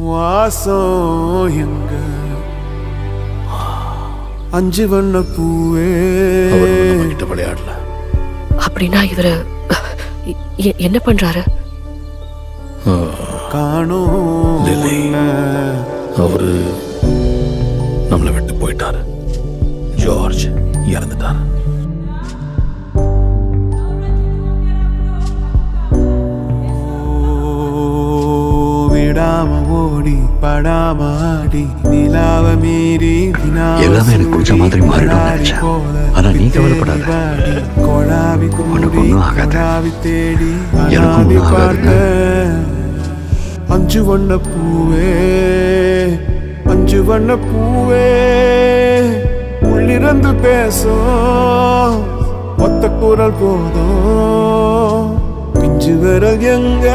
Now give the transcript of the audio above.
வாசம் எங்க அஞ்சு வண்ண பூவே கிட்ட விளையாடல. அப்படின்னா இவரு என்ன பண்றாரு? காணோம் அவரு நம்மளை விட்டு போயிட்டாரு. ஜார்ஜ் இறந்துட்டார். விடாம ஓடி படாம ஆடி நிலாவ மீறி எல்லாமே எனக்கு பிடிச்ச மாதிரி மாறிடும் நினைச்சேன். ஆனா நீ கவலைப்படாத, கொழாவி உனக்கு ஒன்றும் ஆகாது. தேடி எனக்கும் ஒன்றும் ஆகாது. அஞ்சு வண்ண பூவே அஞ்சு வண்ண பூவே உள்ளிருந்து பேசும் ஒத்த குரல் போதும் பிஞ்சு விரல் எங்க